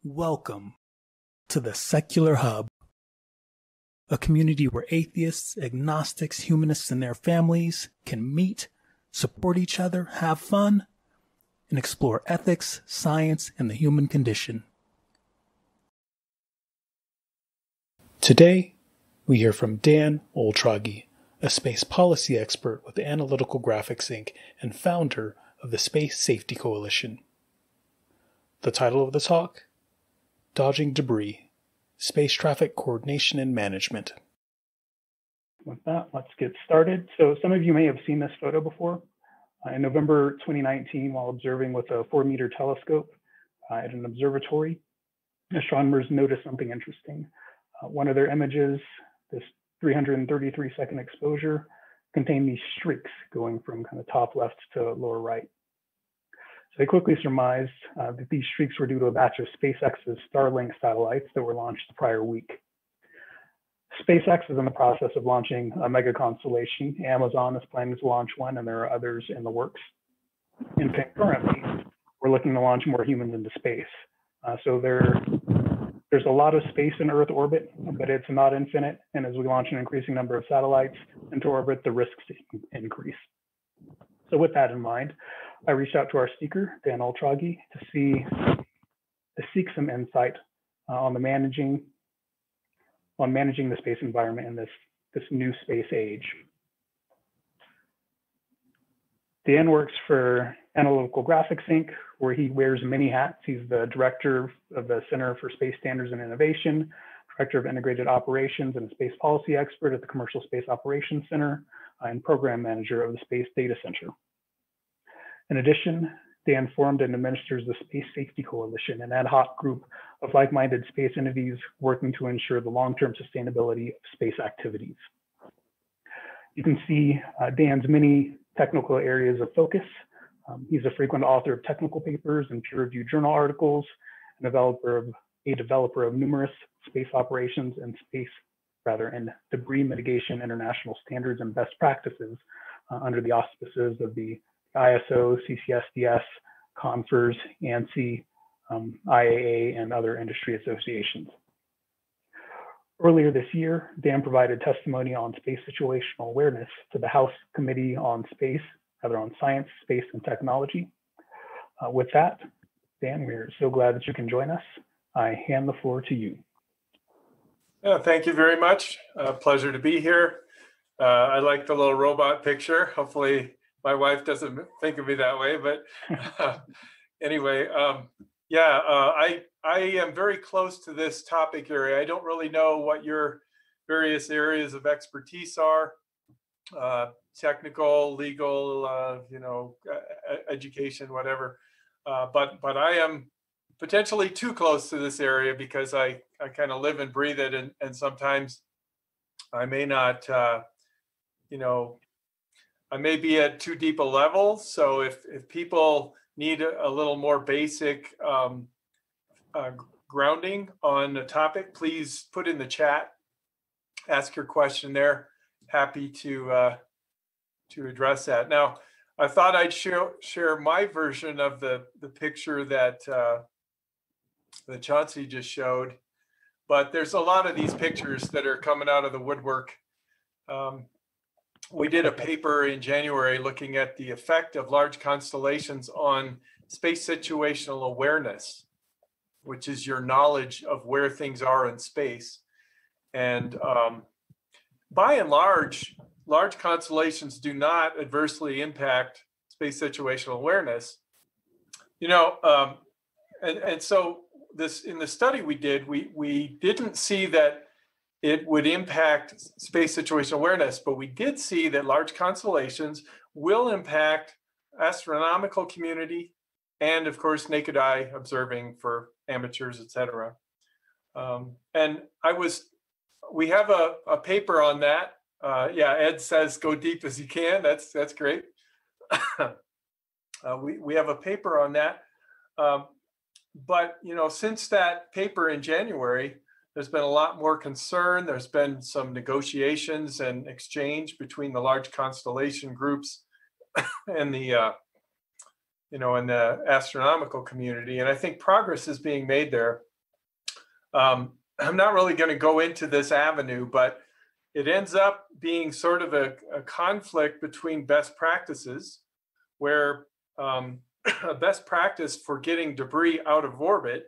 Welcome to the Secular Hub, a community where atheists, agnostics, humanists, and their families can meet, support each other, have fun, and explore ethics, science, and the human condition. Today, we hear from Dan Oltrogge, a space policy expert with Analytical Graphics Inc. and founder of the Space Safety Coalition. The title of the talk: Dodging Debris, Space Traffic Coordination and Management. With that, let's get started. So some of you may have seen this photo before. In November 2019, while observing with a 4-meter telescope at an observatory, astronomers noticed something interesting. One of their images, this 333-second exposure, contained these streaks going from kind of top left to lower right. So they quickly surmised that these streaks were due to a batch of SpaceX's Starlink satellites that were launched the prior week. SpaceX is in the process of launching a mega-constellation. Amazon is planning to launch one, and there are others in the works. And concurrently, we're looking to launch more humans into space. So there's a lot of space in Earth orbit, but it's not infinite. And as we launch an increasing number of satellites into orbit, the risks increase. So with that in mind, I reached out to our speaker, Dan Oltrogge, to seek some insight on managing the space environment in this new space age. Dan works for Analytical Graphics Inc., where he wears many hats. He's the director of the Center for Space Standards and Innovation, director of integrated operations, and a space policy expert at the Commercial Space Operations Center, and program manager of the Space Data Center. In addition, Dan formed and administers the Space Safety Coalition, an ad hoc group of like-minded space entities working to ensure the long-term sustainability of space activities. You can see Dan's many technical areas of focus. He's a frequent author of technical papers and peer-reviewed journal articles, and a developer of numerous space operations and debris mitigation international standards and best practices under the auspices of the ISO, CCSDS, CONFERS, ANSI, IAA, and other industry associations. Earlier this year, Dan provided testimony on space situational awareness to the House Committee on Science, Space, and Technology. With that, Dan, we're so glad that you can join us. I hand the floor to you. Yeah, thank you very much. Pleasure to be here. I like the little robot picture. Hopefully my wife doesn't think of me that way, but anyway, I am very close to this topic area. I don't really know what your various areas of expertise are, technical, legal, education, whatever. But I am potentially too close to this area because I kind of live and breathe it, and sometimes I may not, I may be at too deep a level. So if people need a little more basic grounding on the topic, please put in the chat, ask your question there. Happy to address that. Now, I thought I'd share my version of the picture that Chauncey just showed, but there's a lot of these pictures that are coming out of the woodwork. We did a paper in January looking at the effect of large constellations on space situational awareness, which is your knowledge of where things are in space. And by and large constellations do not adversely impact space situational awareness. And so this, in the study we did, we didn't see that it would impact space situational awareness, but we did see that large constellations will impact astronomical community and, of course, naked eye observing for amateurs, etc. And we have a paper on that. Ed says go deep as you can. That's great. We have a paper on that. But since that paper in January, there's been a lot more concern. There's been some negotiations and exchange between the large constellation groups and the in the astronomical community. And I think progress is being made there. I'm not really going to go into this avenue, but it ends up being sort of a conflict between best practices, where a best practice for getting debris out of orbit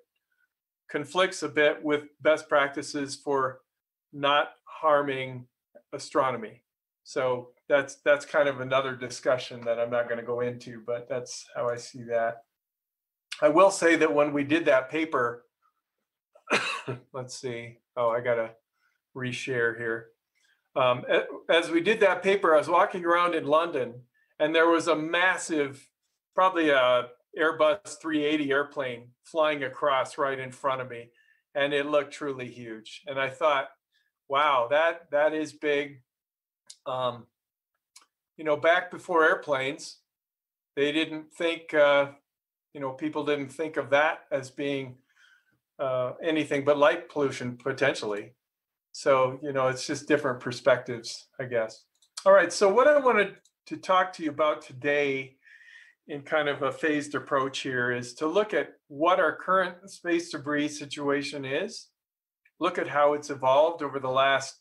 conflicts a bit with best practices for not harming astronomy. So that's kind of another discussion that I'm not going to go into, but that's how I see that. I will say that when we did that paper, let's see. Oh, I got to reshare here. As we did that paper, I was walking around in London, and there was a massive, probably a Airbus 380 airplane flying across right in front of me, and it looked truly huge. And I thought, wow, that is big. You know, back before airplanes, they didn't think, you know, people didn't think of that as being anything but light pollution potentially. So, you know, it's just different perspectives, I guess. All right, so what I wanted to talk to you about today in kind of a phased approach here is to look at what our current space debris situation is, look at how it's evolved over the last,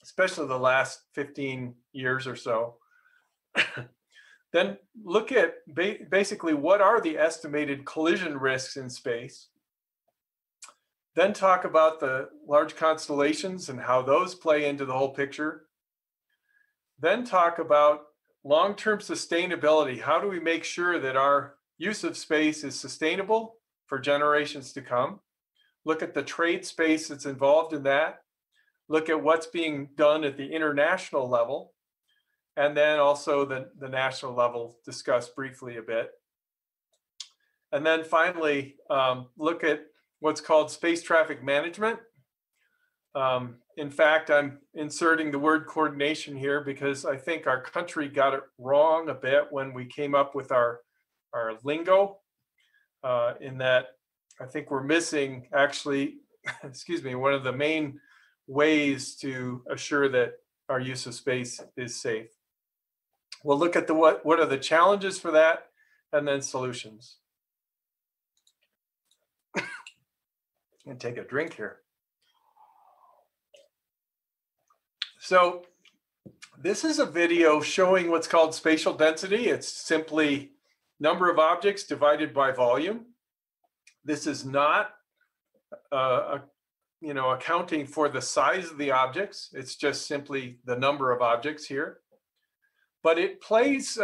especially the last 15 years or so. Then look at basically what are the estimated collision risks in space. Then talk about the large constellations and how those play into the whole picture. Then talk about long-term sustainability. How do we make sure that our use of space is sustainable for generations to come? Look at the trade space that's involved in that. Look at what's being done at the international level. And then also the national level, discussed briefly a bit. And then finally, look at what's called space traffic management. In fact, I'm inserting the word coordination here because I think our country got it wrong a bit when we came up with our lingo, in that I think we're missing actually, excuse me, one of the main ways to assure that our use of space is safe. We'll look at what are the challenges for that, and then solutions. And take a drink here. So this is a video showing what's called spatial density. It's simply number of objects divided by volume. This is not you know, accounting for the size of the objects. It's just simply the number of objects here. But it plays,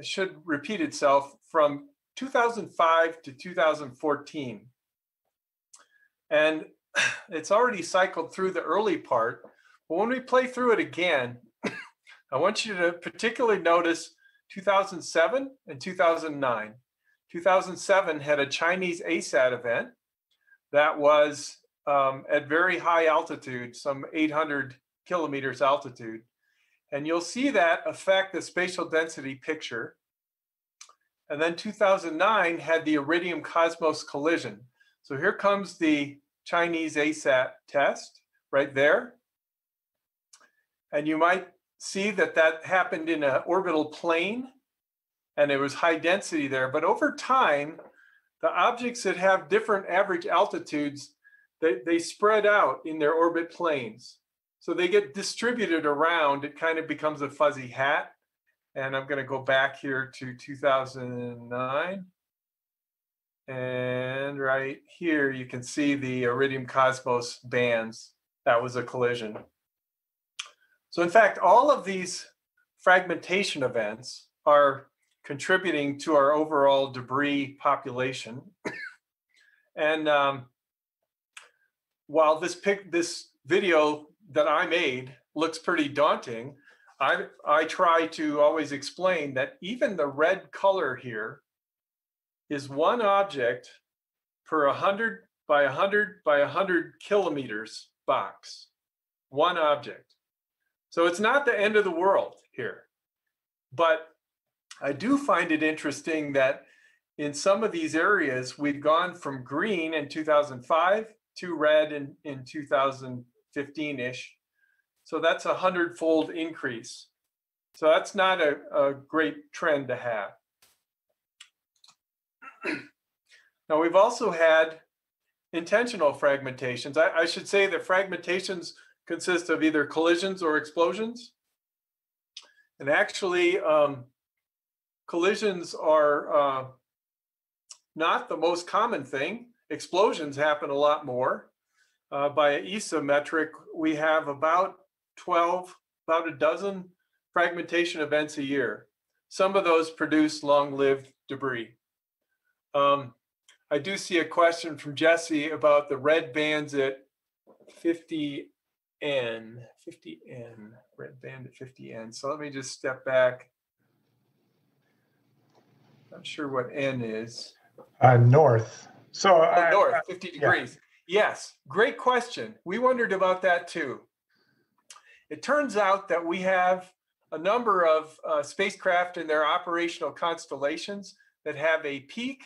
should repeat itself from 2005 to 2014. And it's already cycled through the early part. But when we play through it again, I want you to particularly notice 2007 and 2009. 2007 had a Chinese ASAT event that was at very high altitude, some 800 kilometers altitude. And you'll see that affect the spatial density picture. And then 2009 had the Iridium Cosmos collision. So here comes the Chinese ASAT test right there. And you might see that that happened in an orbital plane, and there was high density there. But over time, the objects that have different average altitudes, they spread out in their orbit planes. So they get distributed around. It kind of becomes a fuzzy hat. And I'm going to go back here to 2009. And right here, you can see the Iridium Cosmos bands. That was a collision. So in fact, all of these fragmentation events are contributing to our overall debris population. And while this video that I made looks pretty daunting, I try to always explain that even the red color here is one object per 100 by 100 by 100 kilometers box. One object. So it's not the end of the world here. But I do find it interesting that in some of these areas, we've gone from green in 2005 to red in 2015-ish. So that's 100-fold increase. So that's not a great trend to have. Now, we've also had intentional fragmentations. I should say that fragmentations consist of either collisions or explosions. And actually, collisions are not the most common thing. Explosions happen a lot more. By an ESA metric, we have about a dozen fragmentation events a year. Some of those produce long-lived debris. I do see a question from Jesse about the red bands at 50N, red band at 50N. So let me just step back. Not sure what N is. North. So north, 50 degrees. Yeah. Yes, great question. We wondered about that too. It turns out that we have a number of spacecraft in their operational constellations that have a peak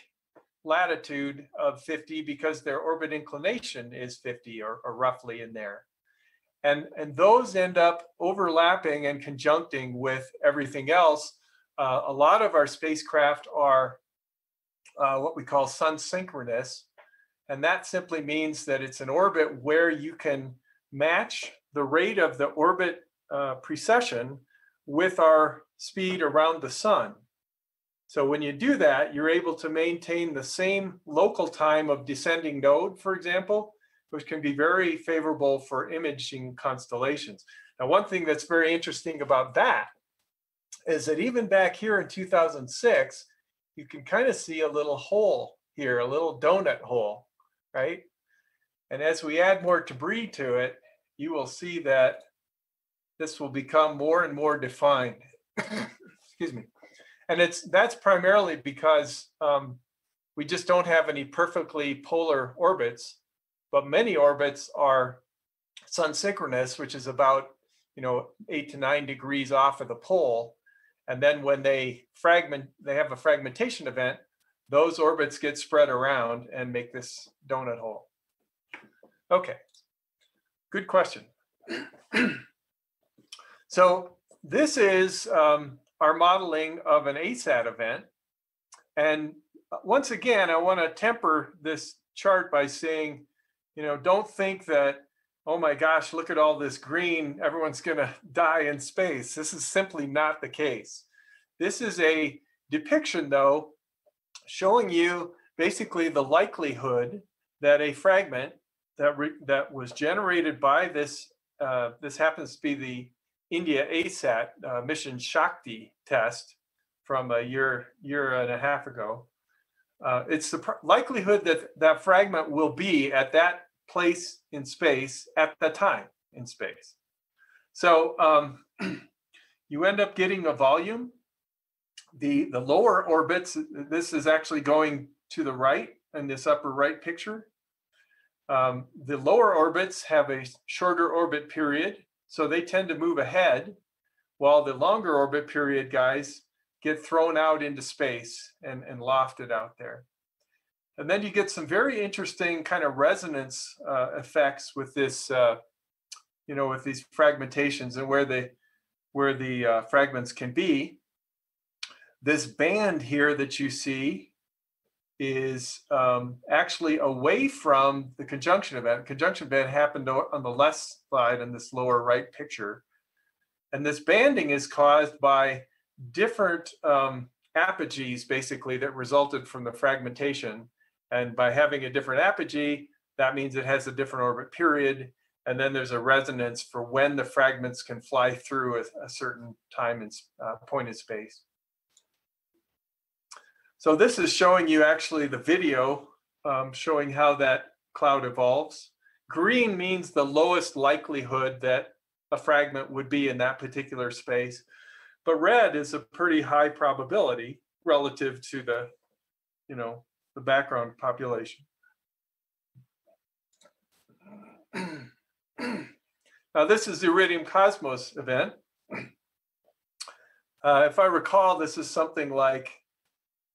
latitude of 50 because their orbit inclination is 50 or roughly in there. And those end up overlapping and conjuncting with everything else. A lot of our spacecraft are what we call sun synchronous. And that simply means that it's an orbit where you can match the rate of the orbit precession with our speed around the sun. So when you do that, you're able to maintain the same local time of descending node, for example, which can be very favorable for imaging constellations. Now, one thing that's very interesting about that is that even back here in 2006, you can kind of see a little hole here, a little donut hole, right? And as we add more debris to it, you will see that this will become more and more defined. Excuse me. And that's primarily because we just don't have any perfectly polar orbits, but many orbits are sun synchronous, which is about 8 to 9 degrees off of the pole. And then when they have a fragmentation event, those orbits get spread around and make this donut hole. Okay, good question. So this is our modeling of an ASAT event. And once again, I want to temper this chart by saying, don't think that, oh my gosh, look at all this green, everyone's going to die in space. This is simply not the case. This is a depiction, though, showing you basically the likelihood that a fragment that was generated by this, this happens to be the India ASAT mission Shakti test from a year and a half ago. It's the likelihood that that fragment will be at that place in space at the time in space. So you end up getting a volume. The lower orbits, this is actually going to the right in this upper right picture. The lower orbits have a shorter orbit period, so they tend to move ahead, while the longer orbit period guys get thrown out into space and lofted out there. And then you get some very interesting kind of resonance effects with this, with these fragmentations and where the fragments can be. This band here that you see is actually away from the conjunction event. Conjunction event happened on the left side in this lower right picture. And this banding is caused by different apogees, basically, that resulted from the fragmentation. And by having a different apogee, that means it has a different orbit period. And then there's a resonance for when the fragments can fly through a certain time and point in space. So this is showing you actually the video showing how that cloud evolves. Green means the lowest likelihood that a fragment would be in that particular space. But red is a pretty high probability relative to the, the background population. Now this is the Iridium Cosmos event. If I recall, this is something like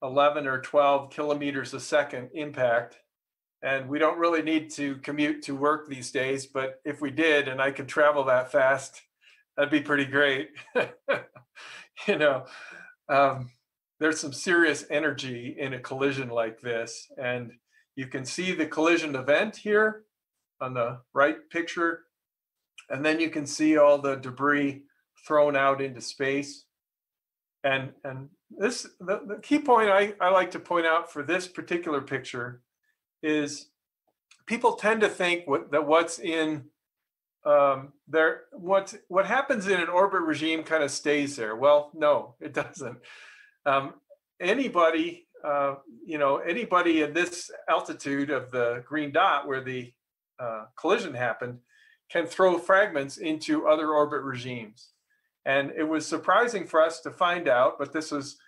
11 or 12 kilometers a second impact. And we don't really need to commute to work these days, but if we did and I could travel that fast, that'd be pretty great. There's some serious energy in a collision like this. And You can see the collision event here on the right picture, and then you can see all the debris thrown out into space. And this, the key point I like to point out for this particular picture is people tend to think that what's in what happens in an orbit regime kind of stays there. Well, no, it doesn't. Anybody in this altitude of the green dot where the collision happened can throw fragments into other orbit regimes. And it was surprising for us to find out, but this was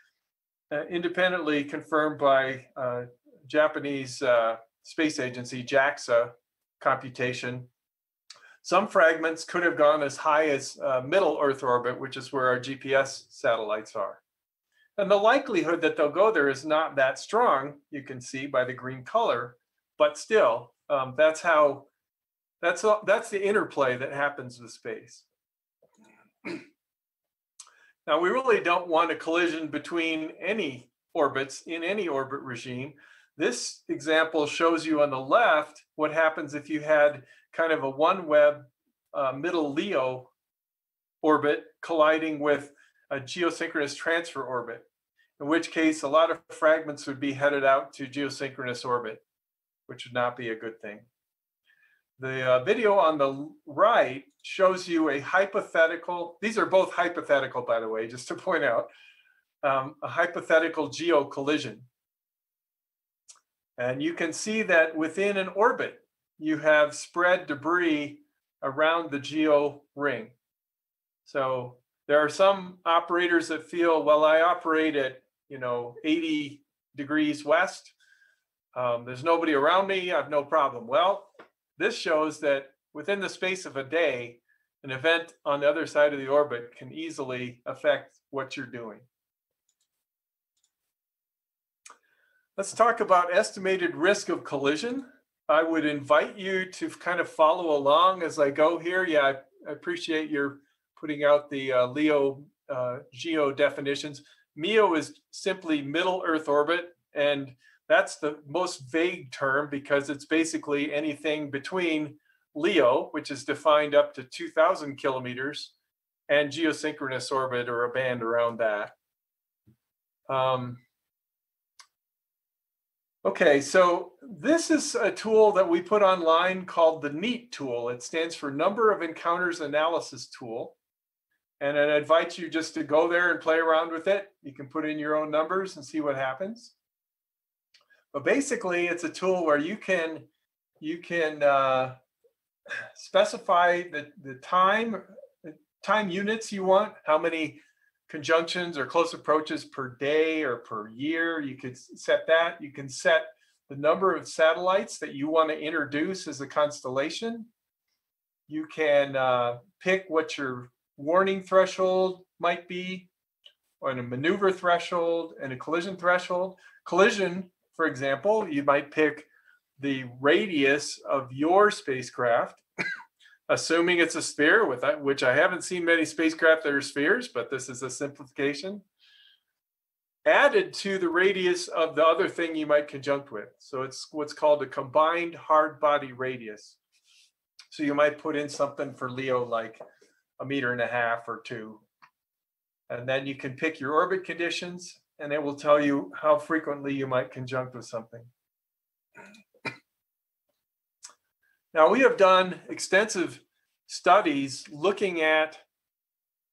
independently confirmed by Japanese space agency, JAXA computation. Some fragments could have gone as high as middle Earth orbit, which is where our GPS satellites are. And the likelihood that they'll go there is not that strong, you can see by the green color, but still, that's the interplay that happens with space. Now, we really don't want a collision between any orbits in any orbit regime. This example shows you on the left what happens if you had kind of a OneWeb middle LEO orbit colliding with a geosynchronous transfer orbit, in which case a lot of fragments would be headed out to geosynchronous orbit, which would not be a good thing. The video on the right shows you a hypothetical, these are both hypothetical, by the way, just to point out, a hypothetical geo collision. And you can see that within an orbit, you have spread debris around the geo ring. So there are some operators that feel, well, I operate at 80 degrees west. There's nobody around me. I have no problem. Well, this shows that within the space of a day, an event on the other side of the orbit can easily affect what you're doing. Let's talk about estimated risk of collision. I would invite you to kind of follow along as I go here. Yeah, I appreciate your putting out the LEO geo definitions. MEO is simply middle Earth orbit, and that's the most vague term because it's basically anything between LEO, which is defined up to 2,000 kilometers, and geosynchronous orbit, or a band around that. Okay, so this is a tool that we put online called the NEAT tool. It stands for Number of Encounters Analysis Tool. And I invite you just to go there and play around with it. You can put in your own numbers and see what happens. But basically, it's a tool where you can specify the time units you want, how many conjunctions or close approaches per day or per year. You could set that. You can set the number of satellites that you want to introduce as a constellation. You can pick what your warning threshold might be, or a maneuver threshold and a collision threshold. Collision, for example, you might pick the radius of your spacecraft, assuming it's a sphere, which I haven't seen many spacecraft that are spheres, but this is a simplification, added to the radius of the other thing you might conjunct with. So it's what's called a combined hard body radius. So you might put in something for LEO like 1.5 meters or 2. And then you can pick your orbit conditions, and it will tell you how frequently you might conjunct with something. Now, we have done extensive studies looking at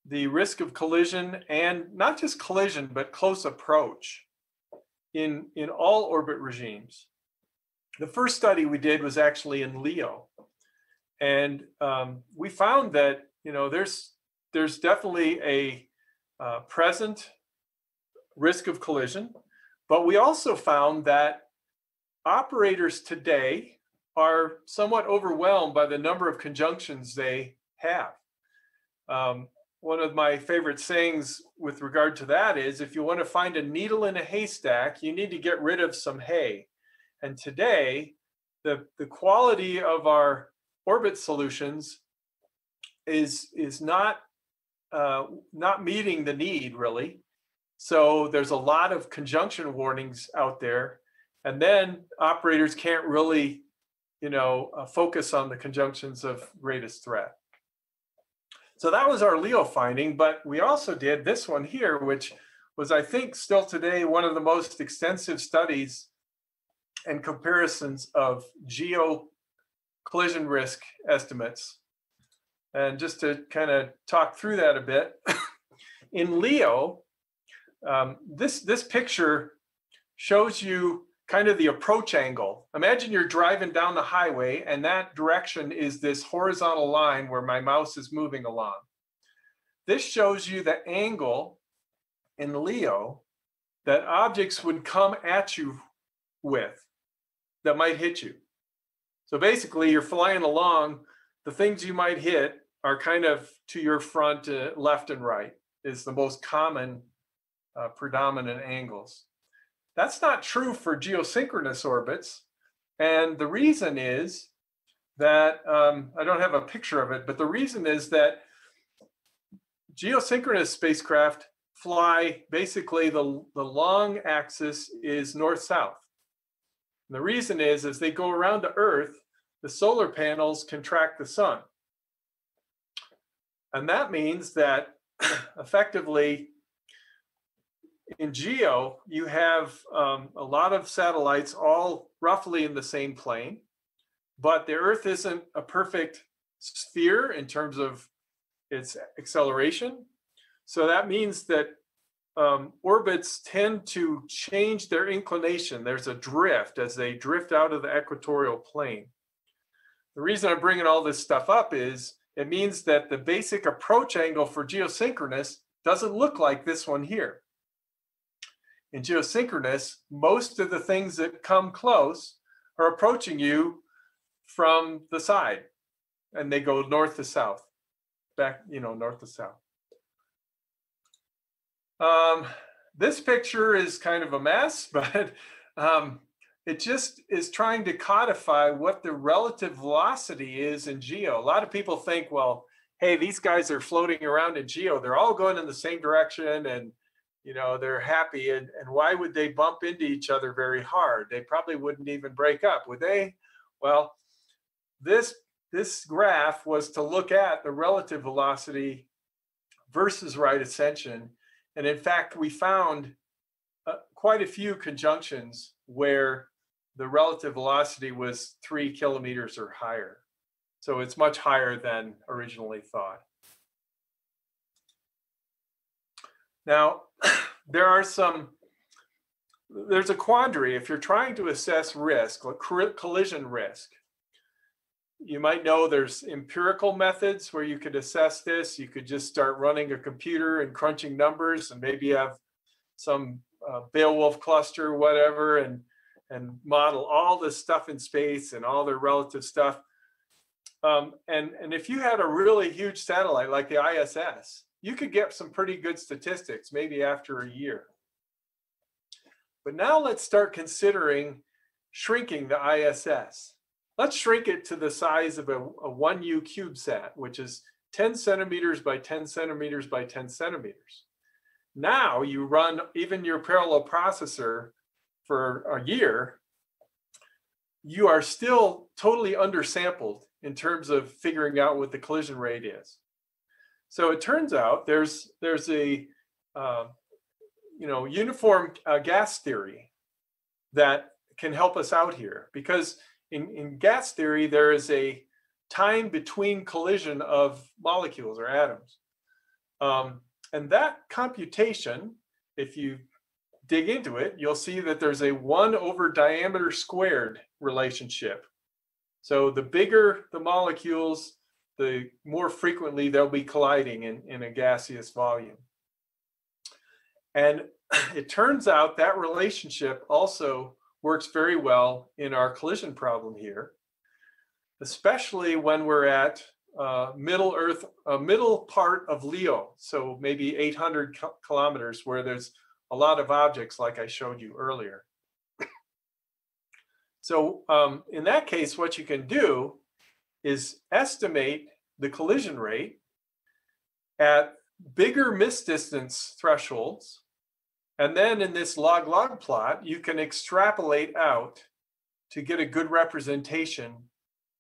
the risk of collision, and not just collision, but close approach in all orbit regimes. The first study we did was actually in LEO. And we found that there's definitely a present risk of collision, but we also found that operators today are somewhat overwhelmed by the number of conjunctions they have. One of my favorite sayings with regard to that is, if you want to find a needle in a haystack, you need to get rid of some hay. And today, the quality of our orbit solutions is not meeting the need, really. So there's a lot of conjunction warnings out there, And then operators can't really, focus on the conjunctions of greatest threat. So that was our LEO finding, but we also did this one here, which was, I think, still today one of the most extensive studies and comparisons of geo collision risk estimates. And just to kind of talk through that a bit, in LEO, this picture shows you kind of the approach angle. Imagine you're driving down the highway and that direction is this horizontal line where my mouse is moving along. This shows you the angle in LEO that objects would come at you with that might hit you. So basically you're flying along, the things you might hit are kind of to your front, left and right is the most common predominant angles. That's not true for geosynchronous orbits. And the reason is that, I don't have a picture of it, but the reason is that geosynchronous spacecraft fly, basically the long axis is north-south. And the reason is, as they go around the Earth, the solar panels can track the sun. And that means that effectively, in GEO, you have a lot of satellites all roughly in the same plane, but the Earth isn't a perfect sphere in terms of its acceleration. So that means that orbits tend to change their inclination. There's a drift as they drift out of the equatorial plane. The reason I'm bringing all this stuff up is it means that the basic approach angle for geosynchronous doesn't look like this one here. In geosynchronous, most of the things that come close are approaching you from the side, and they go north to south, back, north to south. This picture is kind of a mess, but it just is trying to codify what the relative velocity is in GEO. A lot of people think, well, hey, these guys are floating around in GEO. They're all going in the same direction, and they're happy, and why would they bump into each other very hard? They probably wouldn't even break up, would they? Well, this graph was to look at the relative velocity versus right ascension. And in fact, we found quite a few conjunctions where the relative velocity was 3 kilometers or higher. So it's much higher than originally thought. Now, there's a quandary. If you're trying to assess risk, like collision risk, you might know there's empirical methods where you could assess this. You could just start running a computer and crunching numbers and maybe have some Beowulf cluster, whatever, and model all this stuff in space and all the relative stuff. And if you had a really huge satellite like the ISS, you could get some pretty good statistics, maybe after a year. But now let's start considering shrinking the ISS. Let's shrink it to the size of a 1U CubeSat, which is 10 centimeters by 10 centimeters by 10 centimeters. Now you run even your parallel processor for a year, you are still totally undersampled in terms of figuring out what the collision rate is. So it turns out there's a uniform gas theory that can help us out here, because in gas theory there is a time between collision of molecules or atoms, and that computation, if you dig into it, you'll see that there's a 1 over diameter squared relationship. So the bigger the molecules, the more frequently they'll be colliding in a gaseous volume. And it turns out that relationship also works very well in our collision problem here, especially when we're at middle part of LEO, so maybe 800 kilometers, where there's a lot of objects like I showed you earlier. So in that case, what you can do is estimate the collision rate at bigger misdistance thresholds And then in this log-log plot, you can extrapolate out to get a good representation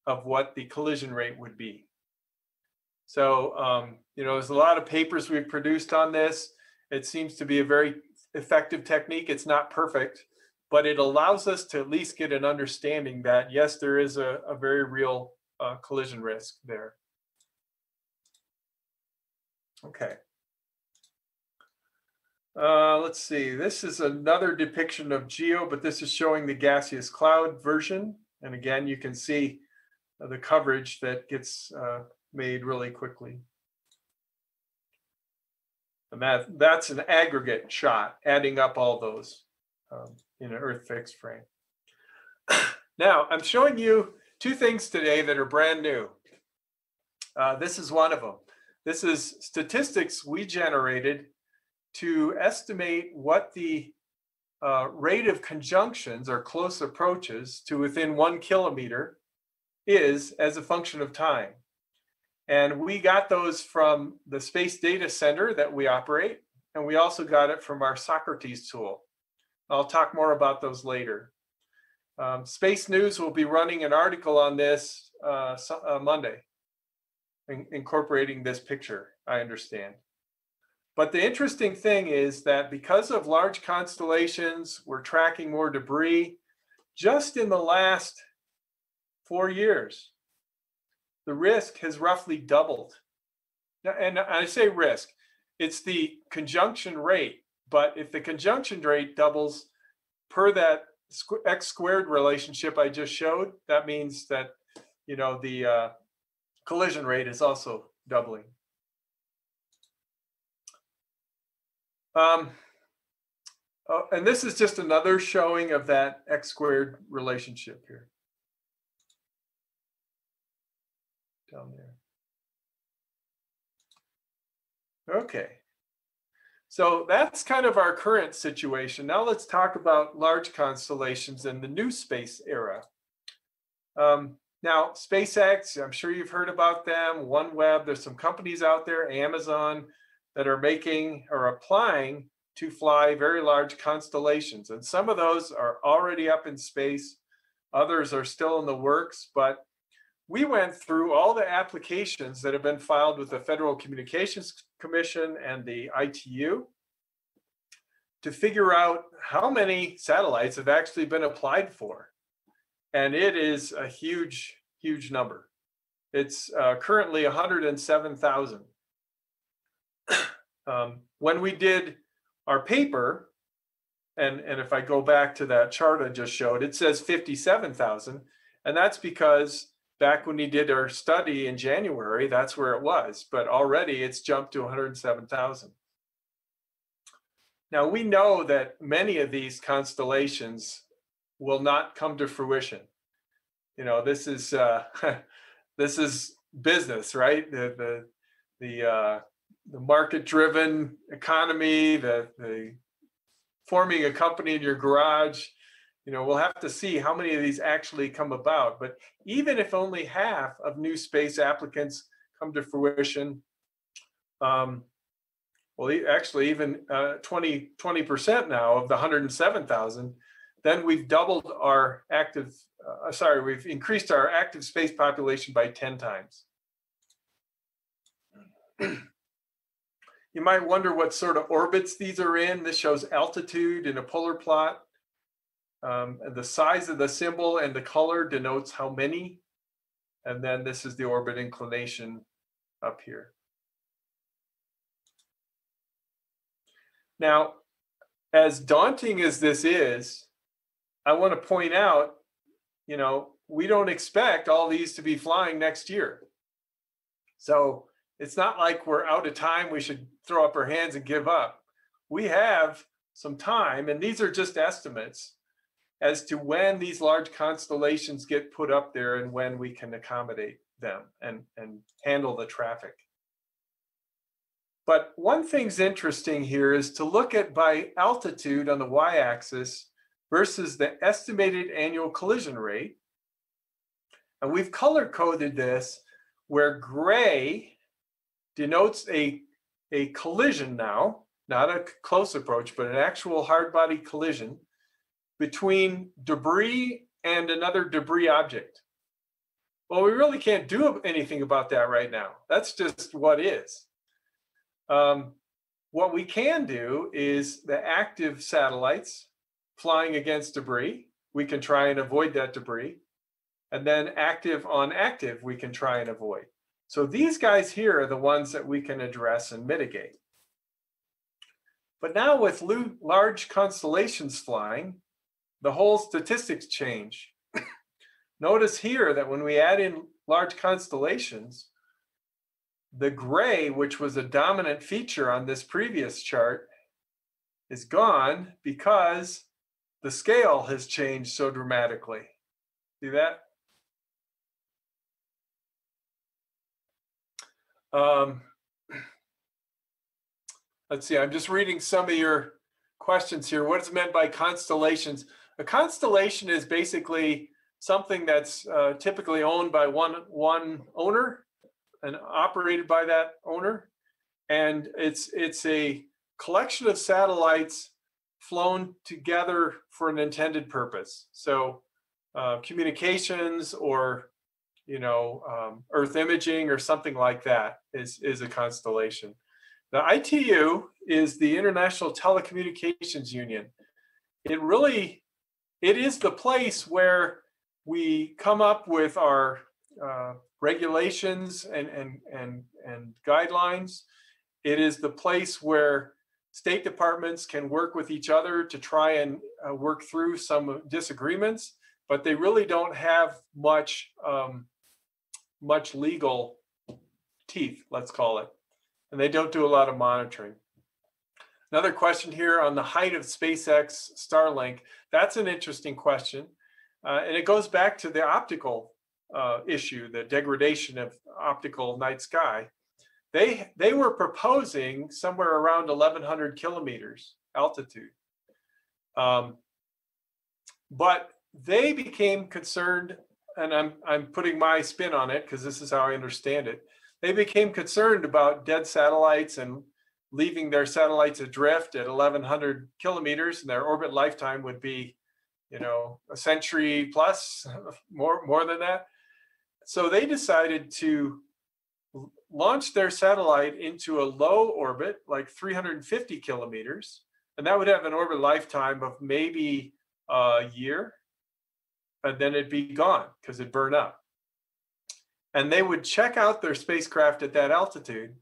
of what the collision rate would be. So, there's a lot of papers we've produced on this. It seems to be a very effective technique. It's not perfect, but it allows us to at least get an understanding that, yes, there is a very real collision risk there. Okay. Let's see. This is another depiction of GEO, but this is showing the gaseous cloud version. And again, you can see the coverage that gets made really quickly. And that's an aggregate shot, adding up all those in an Earth fixed frame. Now, I'm showing you two things today that are brand new. This is one of them. This is statistics we generated to estimate what the rate of conjunctions or close approaches to within 1 kilometer is as a function of time. And we got those from the Space Data Center that we operate, and we also got it from our Socrates tool. I'll talk more about those later. Space News will be running an article on this Monday, incorporating this picture, I understand. But the interesting thing is that because of large constellations, we're tracking more debris. Just in the last 4 years, the risk has roughly doubled. And I say risk, it's the conjunction rate. But if the conjunction rate doubles per that x squared relationship I just showed, that means that, the collision rate is also doubling. And this is just another showing of that x squared relationship here. Down there. Okay. So that's kind of our current situation. Now let's talk about large constellations in the new space era. Now, SpaceX, I'm sure you've heard about them, OneWeb, there's some companies out there, Amazon, that are making or applying to fly very large constellations. And some of those are already up in space. Others are still in the works, but we went through all the applications that have been filed with the Federal Communications Commission and the ITU to figure out how many satellites have actually been applied for. And it is a huge, huge number. It's currently 107,000. When we did our paper, and if I go back to that chart I just showed, it says 57,000. And that's because back when we did our study in January, that's where it was. But already it's jumped to 107,000. Now we know that many of these constellations will not come to fruition. This is this is business, right? The market-driven economy, the forming a company in your garage. We'll have to see how many of these actually come about. But even if only half of new space applicants come to fruition, actually even 20% now of the 107,000, then we've doubled our we've increased our active space population by 10 times. You might wonder what sort of orbits these are in. This shows altitude in a polar plot. The size of the symbol and the color denotes how many. And then this is the orbit inclination up here. Now, as daunting as this is, I want to point out, we don't expect all these to be flying next year. So it's not like we're out of time, we should throw up our hands and give up. We have some time, and these are just estimates as to when these large constellations get put up there and when we can accommodate them and handle the traffic. But one thing's interesting here is to look at by altitude on the y-axis versus the estimated annual collision rate. And we've color-coded this where gray denotes a collision now, not a close approach, but an actual hard body collision between debris and another debris object. Well, we really can't do anything about that right now. That's just what is. What we can do is the active satellites flying against debris, we can try and avoid that debris. And then active on active, we can try and avoid. So these guys here are the ones that we can address and mitigate. But now with large constellations flying, the whole statistics change. Notice here that when we add in large constellations, the gray, which was a dominant feature on this previous chart, is gone because the scale has changed so dramatically. See that? Let's see, I'm just reading some of your questions here. What is meant by constellations? A constellation is basically something that's typically owned by one owner and operated by that owner. And it's a collection of satellites flown together for an intended purpose. So communications or Earth imaging or something like that is a constellation. The ITU is the International Telecommunications Union. It is the place where we come up with our regulations and guidelines. It is the place where state departments can work with each other to try and work through some disagreements, but they really don't have much legal teeth, let's call it. And they don't do a lot of monitoring. Another question here on the height of SpaceX Starlink. That's an interesting question. And it goes back to the optical issue, the degradation of optical night sky. They were proposing somewhere around 1,100 kilometers altitude. But they became concerned, and I'm putting my spin on it because this is how I understand it. They became concerned about dead satellites and leaving their satellites adrift at 1,100 kilometers, and their orbit lifetime would be, a century plus, more than that. So they decided to launch their satellite into a low orbit, like 350 kilometers, and that would have an orbit lifetime of maybe a year, and then it'd be gone because it'd burn up. And they would check out their spacecraft at that altitude.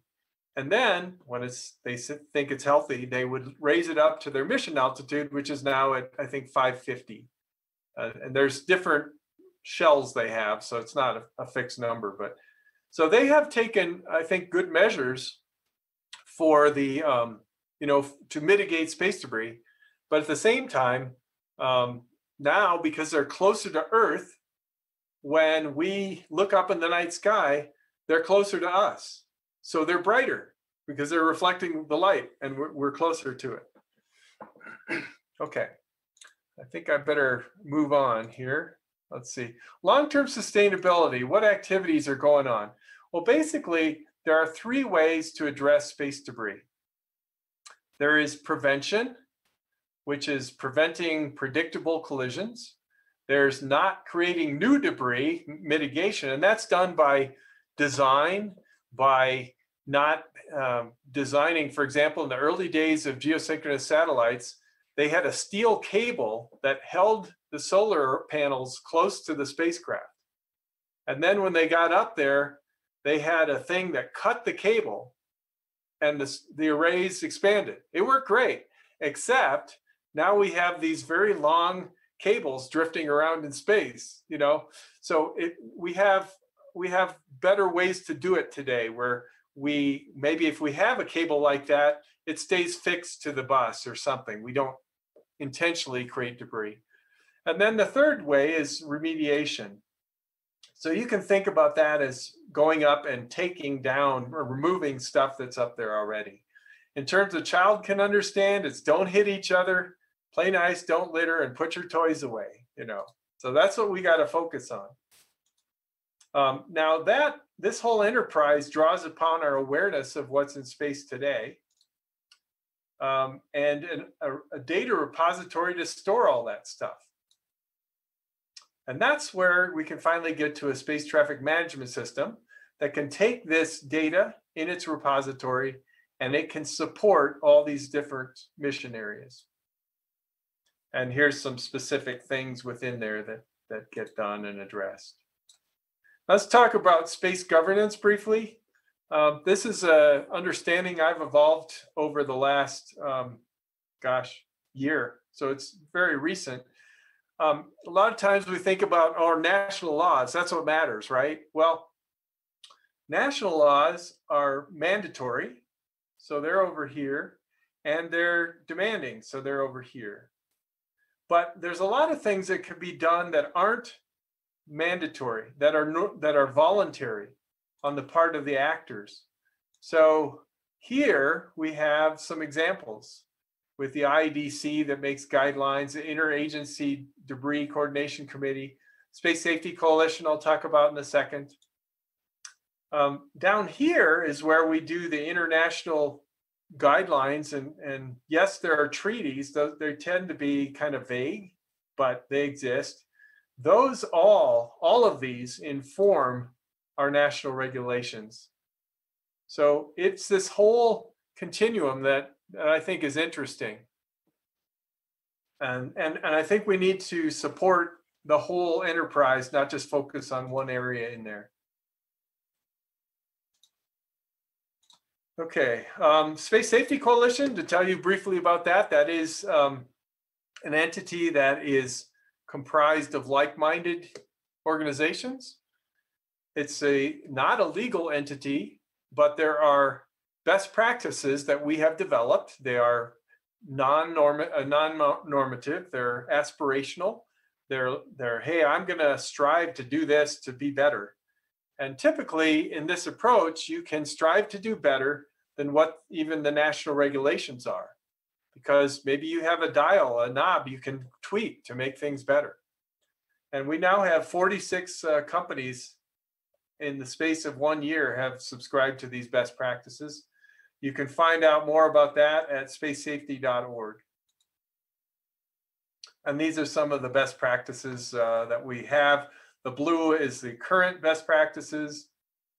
And then when they think it's healthy, they would raise it up to their mission altitude, which is now at, I think, 550. And there's different shells they have, so it's not a fixed number. But so they have taken, I think, good measures for the, to mitigate space debris. But at the same time, now, because they're closer to Earth, when we look up in the night sky, they're closer to us. So they're brighter because they're reflecting the light and we're closer to it. Okay, I think I better move on here. Let's see. Long-term sustainability, what activities are going on? Well, basically, there are three ways to address space debris. There is prevention, which is preventing predictable collisions. There's not creating new debris, mitigation, and that's done by design, by not designing, for example, in the early days of geosynchronous satellites, they had a steel cable that held the solar panels close to the spacecraft. And then when they got up there, they had a thing that cut the cable and the arrays expanded. It worked great, except now we have these very long cables drifting around in space, So we have better ways to do it today, where maybe if we have a cable like that, it stays fixed to the bus or something. We don't intentionally create debris. And then the third way is remediation. So you can think about that as going up and taking down or removing stuff that's up there already. In terms of child can understand, it's don't hit each other, play nice, don't litter, and put your toys away, So that's what we got to focus on. Now this whole enterprise draws upon our awareness of what's in space today. and a data repository to store all that stuff. And that's where we can finally get to a space traffic management system that can take this data in its repository and it can support all these different mission areas. And here's some specific things within there that get done and addressed. Let's talk about space governance briefly. This is an understanding I've evolved over the last, year. So it's very recent. A lot of times we think about our national laws. That's what matters, right? Well, national laws are mandatory. So they're over here, and they're demanding. So they're over here. But there's a lot of things that can be done that aren't mandatory, that are voluntary on the part of the actors. So here we have some examples with the IDC that makes guidelines, the Interagency Debris Coordination Committee, Space Safety Coalition I'll talk about in a second. Down here is where we do the international guidelines, and yes, there are treaties. They tend to be kind of vague, but they exist. Those all of these inform our national regulations. So it's this whole continuum that I think is interesting. And I think we need to support the whole enterprise, not just focus on one area in there. Okay, Space Safety Coalition, to tell you briefly about that, that is an entity that is comprised of like-minded organizations. It's not a legal entity, but there are best practices that we have developed. They are non-normative, they're aspirational. They're hey, I'm gonna strive to do this to be better. And typically in this approach, you can strive to do better than what even the national regulations are, because maybe you have a dial, a knob you can tweak to make things better. And we now have 46 companies in the space of 1 year have subscribed to these best practices. You can find out more about that at spacesafety.org. And these are some of the best practices that we have. The blue is the current best practices.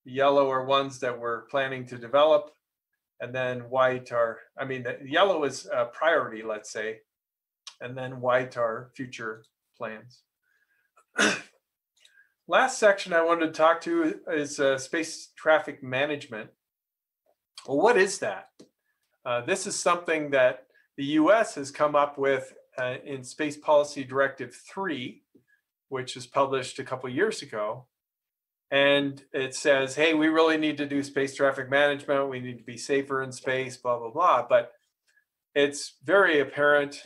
The yellow are ones that we're planning to develop. And then white are, the yellow is a priority, let's say. And then white are future plans. Last section I wanted to talk to is space traffic management. Well, what is that? This is something that the US has come up with in Space Policy Directive 3, which was published a couple of years ago. And it says, hey, we really need to do space traffic management. We need to be safer in space, blah, blah, blah. But it's very apparent,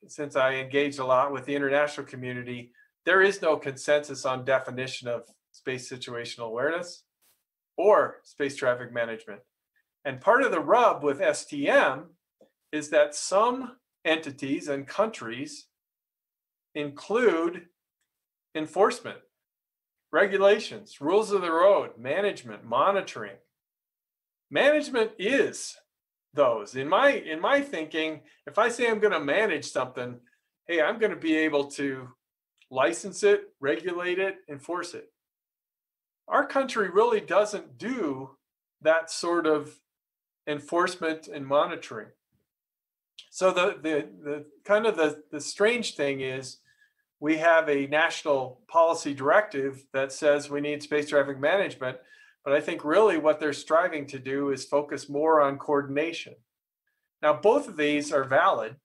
since I engaged a lot with the international community, there is no consensus on definition of space situational awareness or space traffic management. And part of the rub with STM is that some entities and countries include enforcement, regulations, rules of the road, management, monitoring. Management is those. In my thinking, if I say I'm going to manage something, hey, I'm going to be able to license it, regulate it, enforce it. Our country really doesn't do that sort of enforcement and monitoring. So the kind of the strange thing is we have a national policy directive that says we need space traffic management, but I think really what they're striving to do is focus more on coordination. Now, both of these are valid,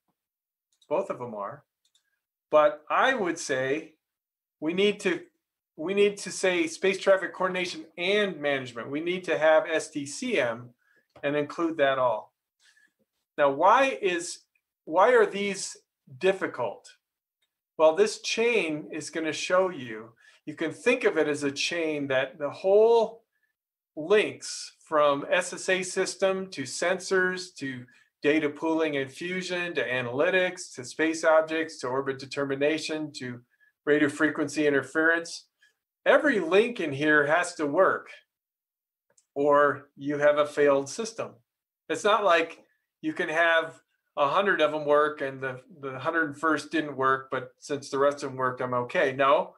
both of them are, but I would say we need to say space traffic coordination and management. We need to have STCM and include that all. Now, why are these difficult? Well, this chain is going to show you. You can think of it as a chain that the whole links from SSA system to sensors to data pooling and fusion to analytics to space objects to orbit determination to radio frequency interference. Every link in here has to work or you have a failed system. It's not like you can have 100 of them work and the 101st didn't work, but since the rest of them worked, I'm okay. No,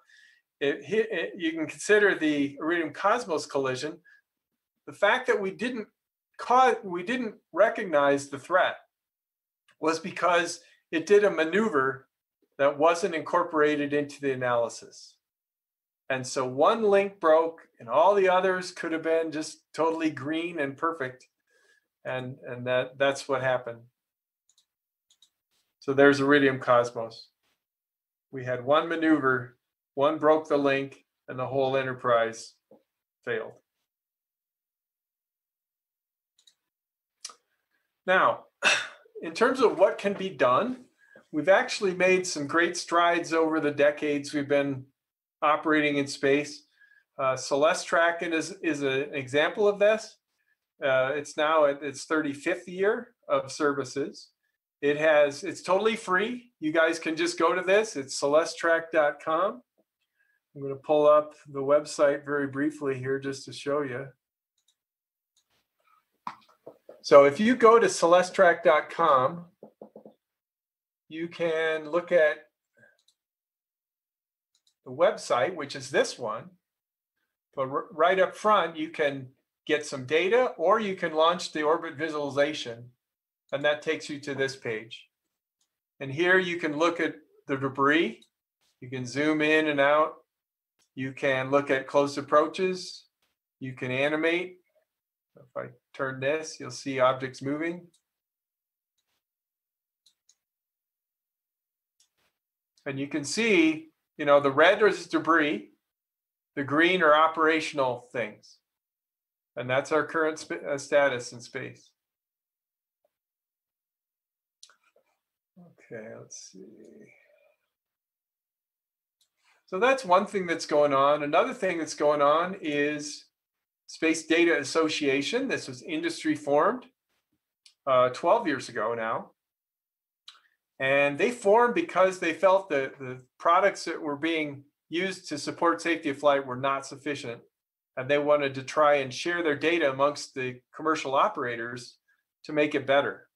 you can consider the Iridium Cosmos collision. The fact that we didn't recognize the threat was because it did a maneuver that wasn't incorporated into the analysis. And so one link broke and all the others could have been just totally green and perfect. And that's what happened. So there's Iridium Cosmos. We had one maneuver, one broke the link, and the whole enterprise failed. Now, in terms of what can be done, we've actually made some great strides over the decades we've been operating in space. Celeste tracking is an example of this. It's now at its 35th year of services. It's totally free. You guys can just go to this. It's celestetrack.com. I'm going to pull up the website very briefly here just to show you. So if you go to celestetrack.com, you can look at the website, which is this one. But right up front, you can get some data, or you can launch the orbit visualization, and that takes you to this page. And here you can look at the debris. You can zoom in and out. You can look at close approaches. You can animate. If I turn this, you'll see objects moving. And you can see, the red is debris. The green are operational things. And that's our current status in space. Okay, let's see. So that's one thing that's going on. Another thing that's going on is Space Data Association. This was industry formed 12 years ago now. And they formed because they felt that the products that were being used to support safety of flight were not sufficient. And they wanted to try and share their data amongst the commercial operators to make it better.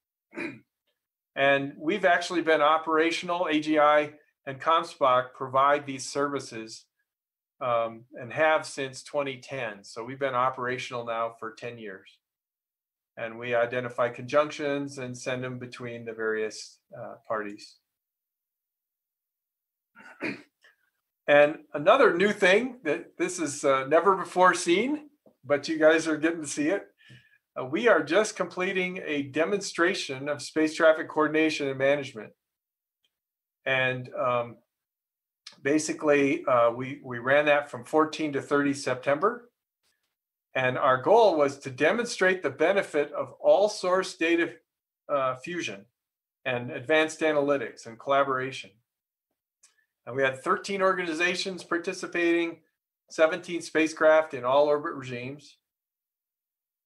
And we've actually been operational. AGI and Comspoc provide these services and have since 2010. So we've been operational now for 10 years. And we identify conjunctions and send them between the various parties. And another new thing that this is never before seen, but you guys are getting to see it. We are just completing a demonstration of space traffic coordination and management. And basically, we ran that from 14 to 30 September. And our goal was to demonstrate the benefit of all source data fusion and advanced analytics and collaboration. And we had 13 organizations participating, 17 spacecraft in all orbit regimes.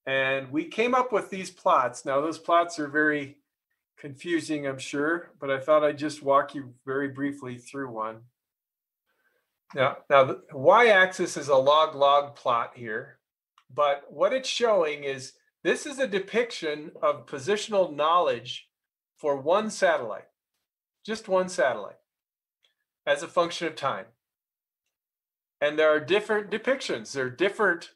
And we came up with these plots. Now, those plots are very confusing, I'm sure, but I thought I'd just walk you very briefly through one. Now the y-axis is a log-log plot here, but what it's showing is this is a depiction of positional knowledge for one satellite, just one satellite, as a function of time. And there are different depictions. There are different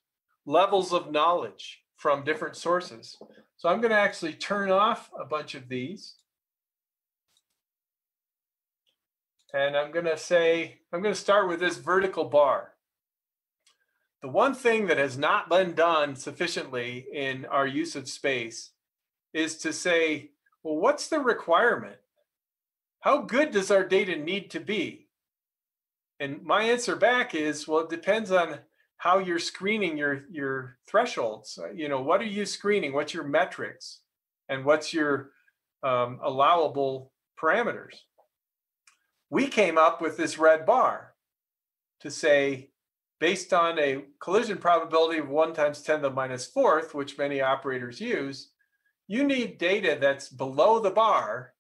levels of knowledge from different sources. So I'm going to actually turn off a bunch of these. And I'm going to start with this vertical bar. The one thing that has not been done sufficiently in our use of space is to say, well, what's the requirement? How good does our data need to be? And my answer back is, well, it depends on how you're screening your thresholds. What are you screening? What's your metrics? And what's your allowable parameters? We came up with this red bar to say, based on a collision probability of 1 × 10⁻⁴, which many operators use, you need data that's below the bar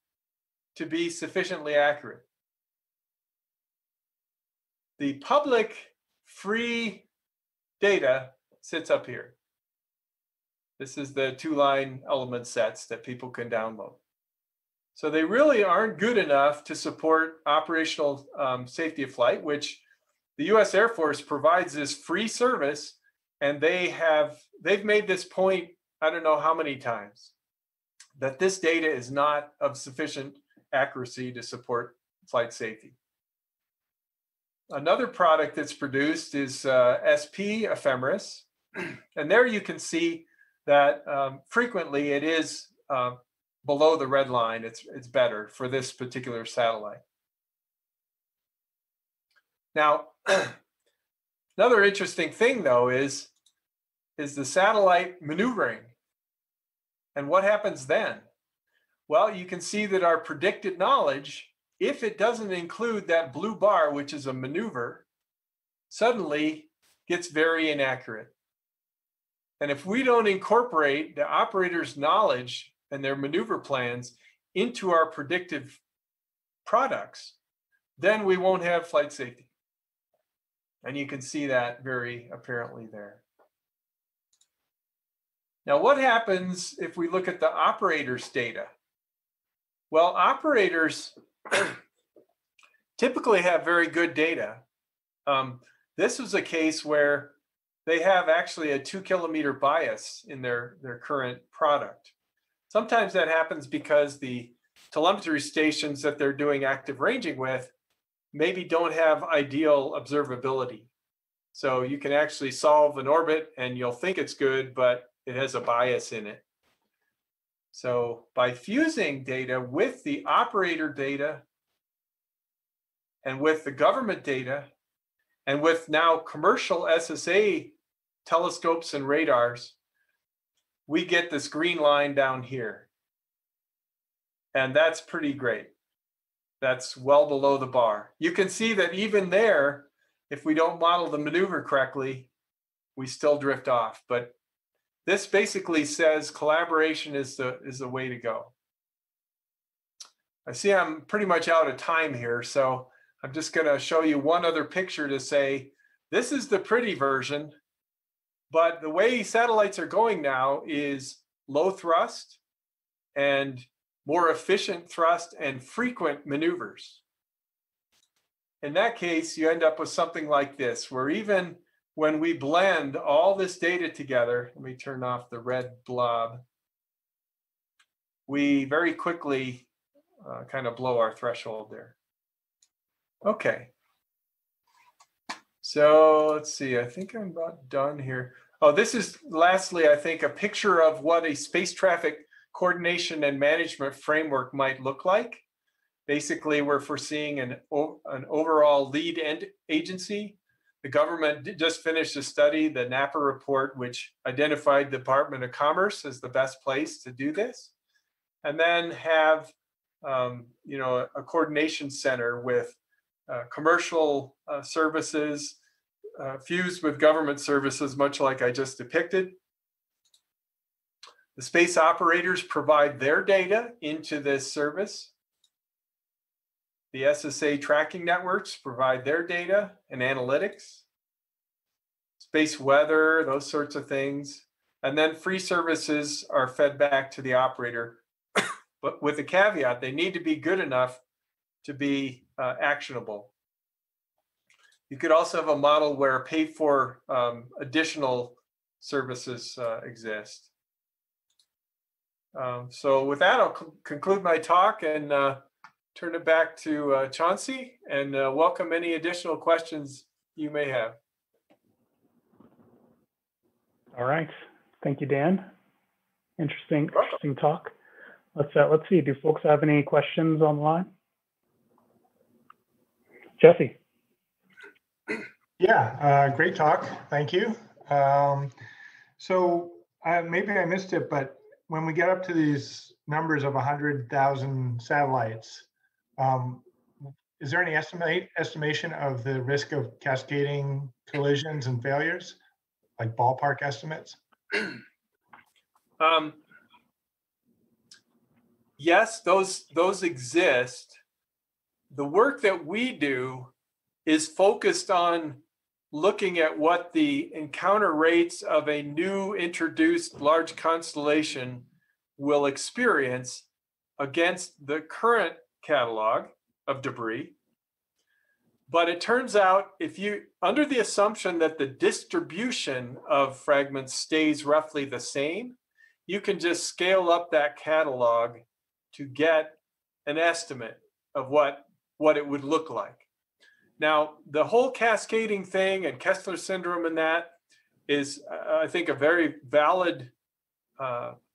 to be sufficiently accurate. The public free data sits up here. This is the 2-line element sets that people can download. So they really aren't good enough to support operational safety of flight, which the US Air Force provides this free service, and they've made this point, I don't know how many times, that this data is not of sufficient accuracy to support flight safety. Another product that's produced is SP ephemeris. And there you can see that frequently it is below the red line. It's better for this particular satellite. Now, another interesting thing, though, is the satellite maneuvering. And what happens then? Well, you can see that our predicted knowledge, if it doesn't include that blue bar, which is a maneuver, suddenly gets very inaccurate. And if we don't incorporate the operator's knowledge and their maneuver plans into our predictive products, then we won't have flight safety. And you can see that very apparently there. Now, what happens if we look at the operator's data? Well, operators typically have very good data. This was a case where they have actually a 2-kilometer bias in their current product. Sometimes that happens because the telemetry stations that they're doing active ranging with maybe don't have ideal observability. So you can actually solve an orbit and you'll think it's good, but it has a bias in it. So by fusing data with the operator data and with the government data and with now commercial SSA telescopes and radars, we get this green line down here. And that's pretty great. That's well below the bar. You can see that even there, if we don't model the maneuver correctly, we still drift off. But this basically says collaboration is the way to go. I see I'm pretty much out of time here, so I'm just going to show you one other picture to say this is the pretty version, but the way satellites are going now is low thrust and more efficient thrust and frequent maneuvers. In that case, you end up with something like this, where even when we blend all this data together, let me turn off the red blob, we very quickly kind of blow our threshold there. Okay. So let's see, I think I'm about done here. Oh, this is lastly, I think, a picture of what a space traffic coordination and management framework might look like. Basically, we're foreseeing an overall lead agency. The government just finished a study, the NAPA report, which identified the Department of Commerce as the best place to do this. And then have a coordination center with commercial services fused with government services, much like I just depicted. The space operators provide their data into this service. The SSA tracking networks provide their data and analytics, space weather, those sorts of things. And then free services are fed back to the operator, but with a caveat, they need to be good enough to be actionable. You could also have a model where paid for additional services exist. So with that, I'll conclude my talk and turn it back to Chauncey and welcome any additional questions you may have. All right. Thank you, Dan. Interesting talk. Let's see. Do folks have any questions online? Jesse. Yeah, great talk. Thank you. So maybe I missed it, but when we get up to these numbers of 100,000 satellites, is there any estimation of the risk of cascading collisions and failures, like ballpark estimates? Yes, those exist. The work that we do is focused on looking at what the encounter rates of a new introduced large constellation will experience against the current catalog of debris. But it turns out, if you, under the assumption that the distribution of fragments stays roughly the same, you can just scale up that catalog to get an estimate of what it would look like. Now, the whole cascading thing and Kessler syndrome and that is, I think, a very valid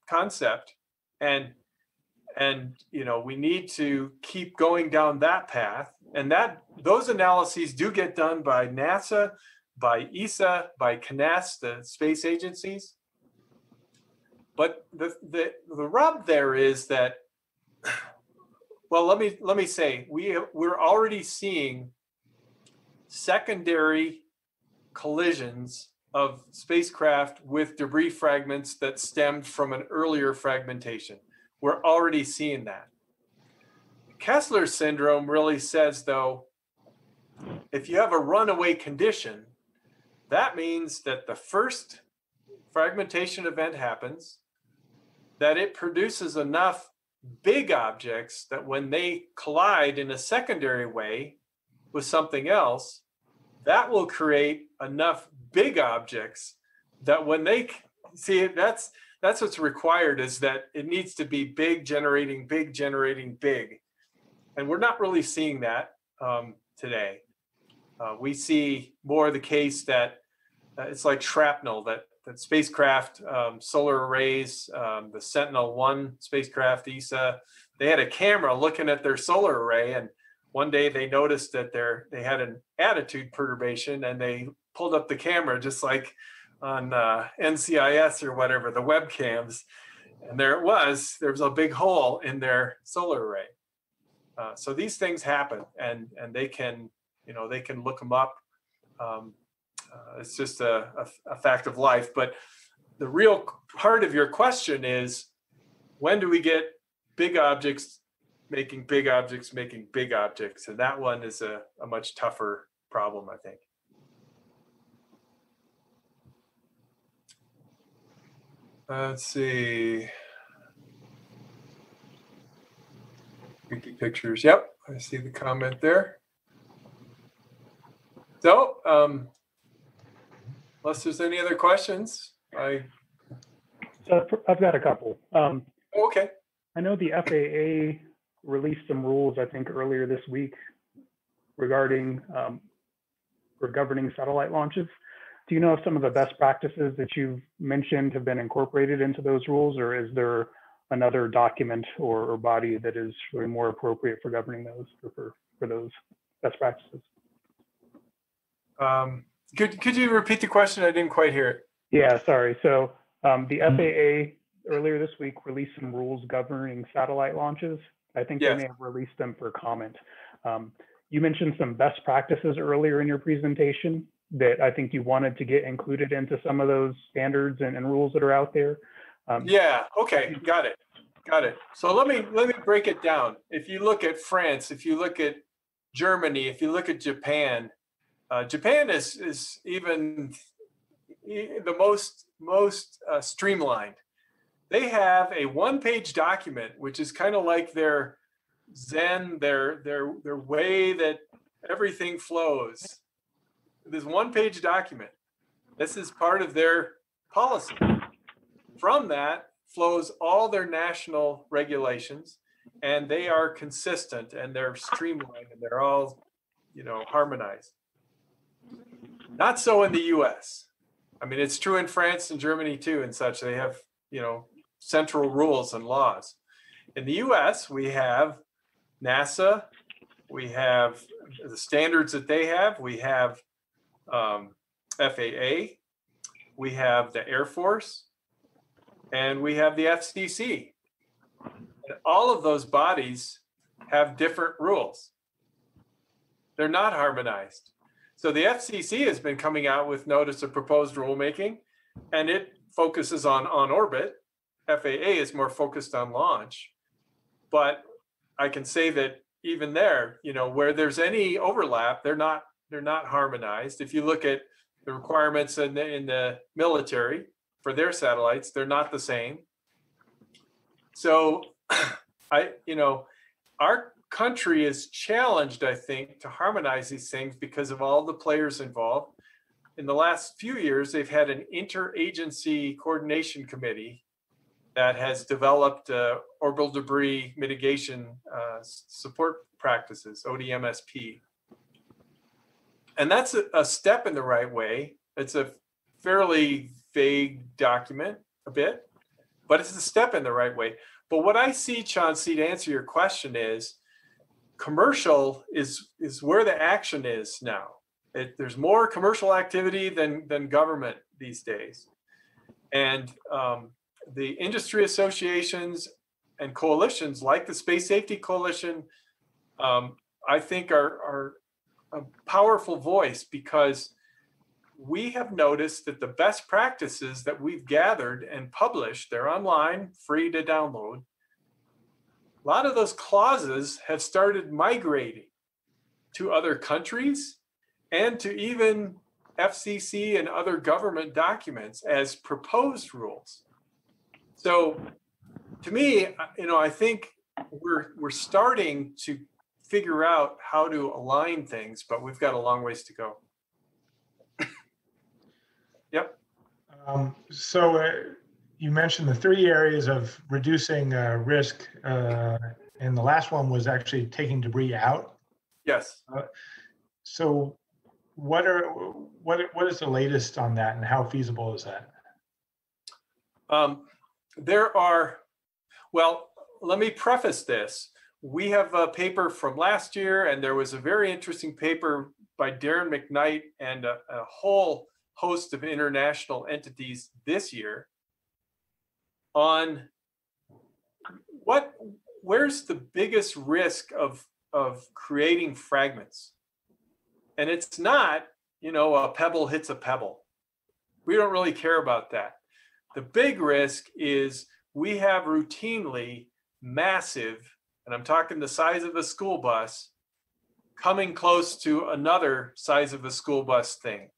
concept. And you know, we need to keep going down that path. And those analyses do get done by NASA, by ESA, by CNES, the space agencies. But the rub there is that, well, let me say, we're already seeing secondary collisions of spacecraft with debris fragments that stemmed from an earlier fragmentation. We're already seeing that. Kessler syndrome really says, though, if you have a runaway condition, that means that the first fragmentation event happens, that it produces enough big objects that when they collide in a secondary way with something else, that will create enough big objects that when they see it, that's what's required, is that it needs to be big generating big generating big. And we're not really seeing that today. We see more the case that it's like shrapnel, that spacecraft, solar arrays, the Sentinel-1 spacecraft, ESA, they had a camera looking at their solar array, and one day they noticed that they had an attitude perturbation, and they pulled up the camera just like on NCIS or whatever, the webcams, and there was a big hole in their solar array. So these things happen, and they can, you know, they can look them up. It's just a fact of life. But the real heart of your question is, when do we get big objects making big objects making big objects? And that one is a much tougher problem, I think. Let's see. Wiki pictures. Yep, I see the comment there. So, unless there's any other questions, So I've got a couple. Okay. I know the FAA released some rules, I think, earlier this week regarding for governing satellite launches. Do you know if some of the best practices that you've mentioned have been incorporated into those rules, or is there another document or body that is really more appropriate for governing those, or for those best practices? Could you repeat the question? I didn't quite hear it. Yeah, sorry. So the FAA earlier this week released some rules governing satellite launches. I think they may have released them for comment. You mentioned some best practices earlier in your presentation that I think you wanted to get included into some of those standards and rules that are out there. Yeah, okay, got it. So let me break it down. If you look at France, if you look at Germany, if you look at Japan, Japan is even the most streamlined. They have a one-page document, which is kind of like their Zen, their way that everything flows. This one-page document. This is part of their policy. From that flows all their national regulations, and they are consistent, and they're streamlined, and they're all, you know, harmonized. Not so in the U.S. I mean, it's true in France and Germany too, and such. They have, you know, central rules and laws. In the U.S., we have NASA, we have the standards that they have, we have FAA, we have the Air Force, and we have the FCC. And all of those bodies have different rules. They're not harmonized. So the FCC has been coming out with notice of proposed rulemaking, and it focuses on orbit. FAA is more focused on launch. But I can say that even there, you know, where there's any overlap, they're not not harmonized. If you look at the requirements in the military for their satellites, they're not the same. So our country is challenged, I think, to harmonize these things because of all the players involved. In the last few years, they've had an interagency coordination committee that has developed orbital debris mitigation support practices, ODMSP. And that's a step in the right way. It's a fairly vague document, a bit, but it's a step in the right way. But what I see, Chauncey, to answer your question is, commercial is where the action is now. There's more commercial activity than government these days. And the industry associations and coalitions like the Space Safety Coalition, I think are a powerful voice, because we have noticed that the best practices that we've gathered and published, they're online, free to download. A lot of those clauses have started migrating to other countries and to even FCC and other government documents as proposed rules. So to me, I think we're starting to figure out how to align things, but we've got a long ways to go. Yep. So you mentioned the 3 areas of reducing risk, and the last one was actually taking debris out. Yes. So what is the latest on that, and how feasible is that? Well, let me preface this. We have a paper from last year, and there was a very interesting paper by Darren McKnight and a whole host of international entities this year on where's the biggest risk of creating fragments. And it's not, a pebble hits a pebble. We don't really care about that. The big risk is we have routinely massive, and I'm talking the size of a school bus, coming close to another size of a school bus thing.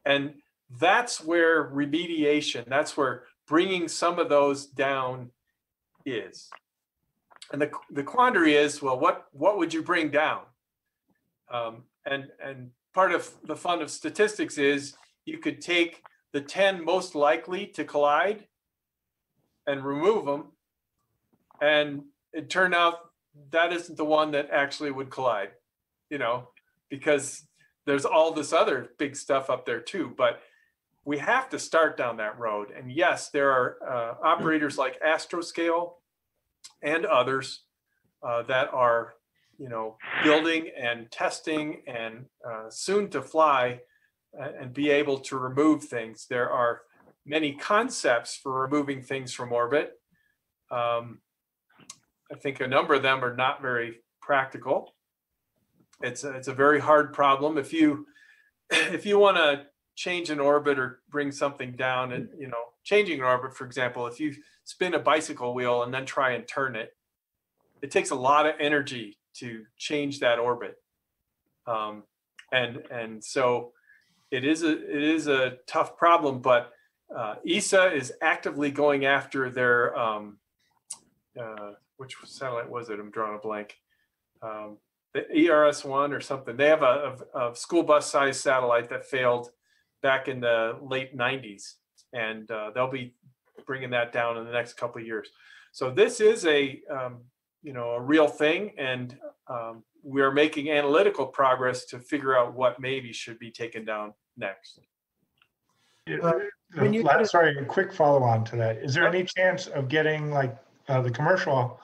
And that's where remediation, that's where bringing some of those down is. And the quandary is, well, what would you bring down? And part of the fun of statistics is you could take the 10 most likely to collide and remove them, and it turned out that isn't the one that actually would collide, because there's all this other big stuff up there too. But we have to start down that road. And yes, there are operators like Astroscale and others that are, building and testing and soon to fly and be able to remove things. There are many concepts for removing things from orbit. I think a number of them are not very practical. It's a very hard problem. If you want to change an orbit or bring something down, and changing an orbit, for example, if you spin a bicycle wheel and then try and turn it, it takes a lot of energy to change that orbit. And so it is a tough problem, but ESA is actively going after their which satellite was it? I'm drawing a blank. The ERS-1 or something. They have a school bus sized satellite that failed back in the late 90s, and they'll be bringing that down in the next couple of years. So this is a real thing, and we are making analytical progress to figure out what maybe should be taken down next. Sorry, a quick follow on to that. Is there any chance of getting the commercial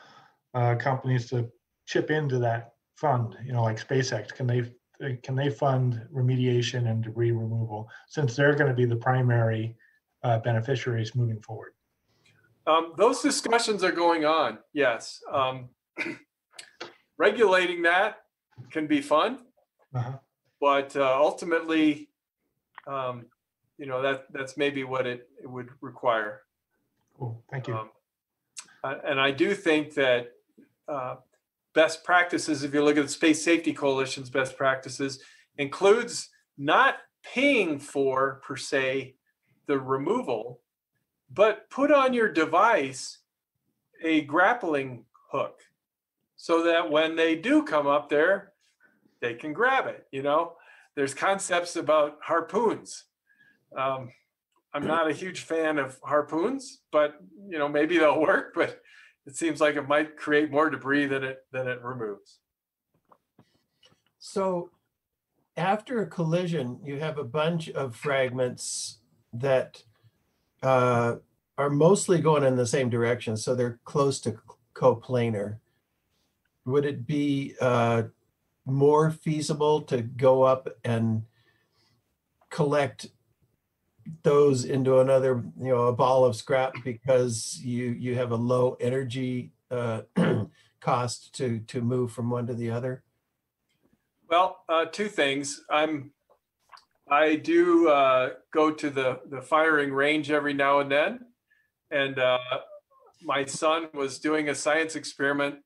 companies to chip into that fund, like SpaceX? Can they fund remediation and debris removal, since they're going to be the primary beneficiaries moving forward? Those discussions are going on, yes. Regulating that can be fun, but ultimately, that's maybe what it would require. Cool, thank you. And I do think that best practices, if you look at the Space Safety Coalition's best practices, includes not paying for, per se, the removal, but put on your device a grappling hook so that when they do come up there, they can grab it. You know, there's concepts about harpoons. I'm not a huge fan of harpoons, but you know, maybe they'll work, but it seems like it might create more debris than it removes. So after a collision, you have a bunch of fragments that are mostly going in the same direction, so they're close to coplanar. Would it be more feasible to go up and collect those into another, you know, a ball of scrap because you have a low energy cost to move from one to the other? Well, two things. I do go to the firing range every now and then, and my son was doing a science experiment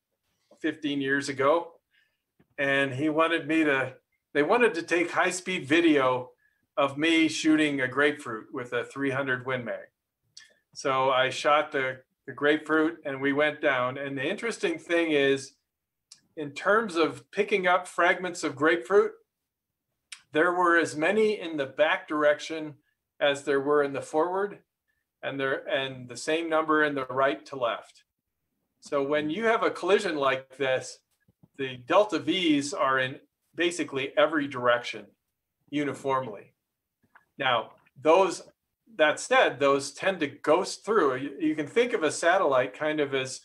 15 years ago, and they wanted to take high-speed video of me shooting a grapefruit with a 300 Win Mag. So I shot the grapefruit and we went down. And the interesting thing is, in terms of picking up fragments of grapefruit, there were as many in the back direction as there were in the forward, and the same number in the right to left. So when you have a collision like this, the delta V's are in basically every direction uniformly. Now, that said, those tend to ghost through. You can think of a satellite kind of as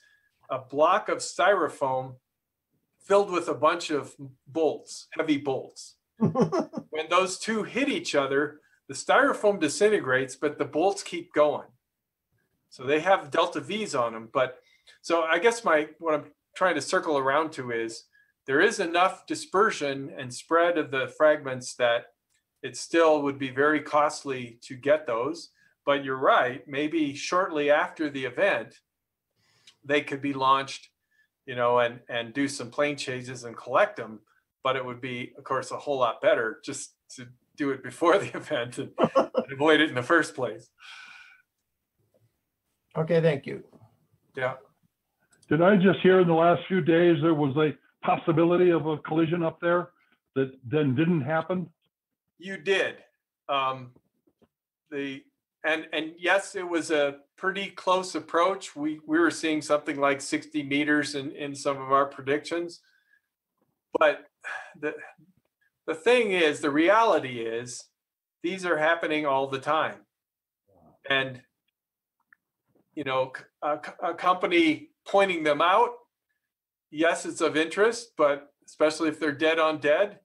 a block of styrofoam filled with a bunch of bolts, heavy bolts. When those two hit each other, the styrofoam disintegrates, but the bolts keep going. So they have delta V's on them. But so I guess what I'm trying to circle around to is there is enough dispersion and spread of the fragments that it still would be very costly to get those. But you're right, maybe shortly after the event, they could be launched, you know, and do some plane chases and collect them. But it would be, of course, a whole lot better just to do it before the event and avoid it in the first place. Okay, thank you. Yeah. Did I just hear in the last few days there was a possibility of a collision up there that then didn't happen? You did. And yes, it was a pretty close approach. We were seeing something like 60 meters in some of our predictions. But the thing is, the reality is, these are happening all the time. And, you know, a company pointing them out, yes, it's of interest, but especially if they're dead on dead,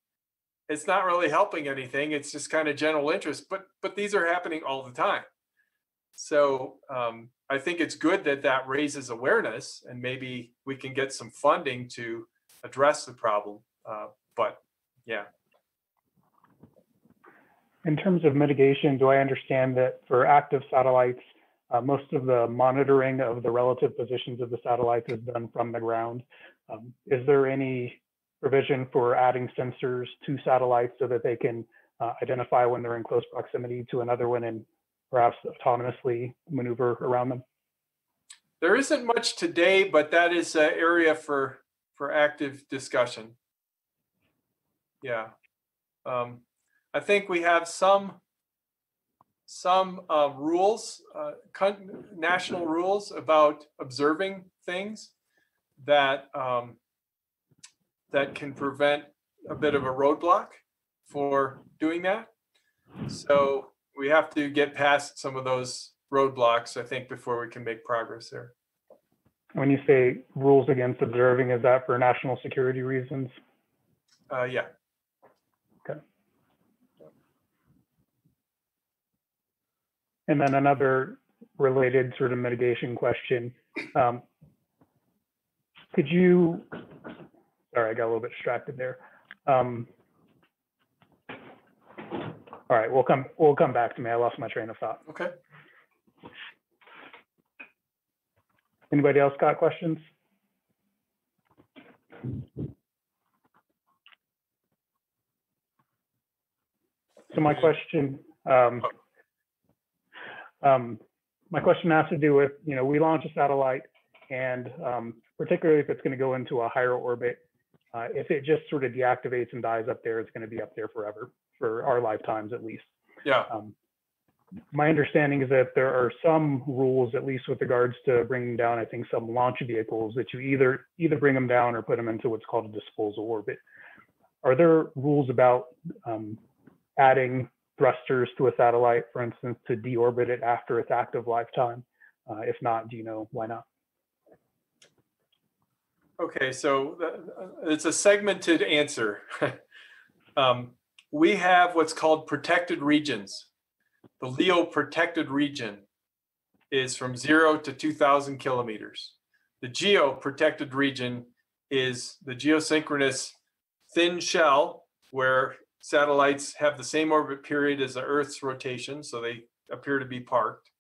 it's not really helping anything. It's just kind of general interest, but these are happening all the time. So I think it's good that raises awareness, and maybe we can get some funding to address the problem. But yeah. In terms of mitigation, do I understand that for active satellites, most of the monitoring of the relative positions of the satellites is done from the ground? Is there any provision for adding sensors to satellites so that they can identify when they're in close proximity to another one and perhaps autonomously maneuver around them? There isn't much today, but that is an area for active discussion. Yeah. I think we have some rules, national rules about observing things that that can prevent a bit of a roadblock for doing that. So we have to get past some of those roadblocks, I think, before we can make progress there. When you say rules against observing, is that for national security reasons? Yeah. Okay. And then another related sort of mitigation question. Could you, sorry, I got a little bit distracted there. All right, we'll come back to me. I lost my train of thought. Okay. Anybody else got questions? So my question, my question has to do with, we launch a satellite, and particularly if it's going to go into a higher orbit, if it just sort of deactivates and dies up there, it's going to be up there forever, for our lifetimes at least. Yeah. My understanding is that there are some rules, at least with regards to bringing down, I think, some launch vehicles, that you either bring them down or put them into what's called a disposal orbit. Are there rules about adding thrusters to a satellite, for instance, to deorbit it after its active lifetime? If not, do you know why not? Okay, so it's a segmented answer. We have what's called protected regions. The LEO protected region is from 0 to 2,000 kilometers. The GEO protected region is the geosynchronous thin shell, where satellites have the same orbit period as the Earth's rotation, so they appear to be parked.